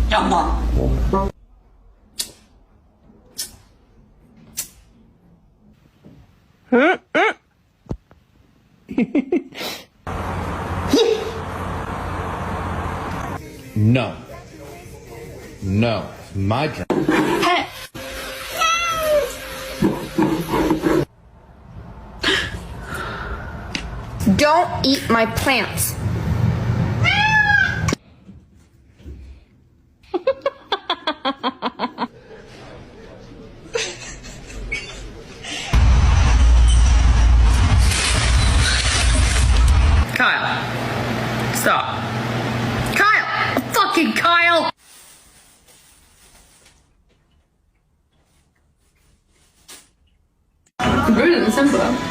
yapma. No. No. My turn. Hey. Don't eat my plants. Kyle. Stop. Kyle! Fucking Kyle! Good and simple.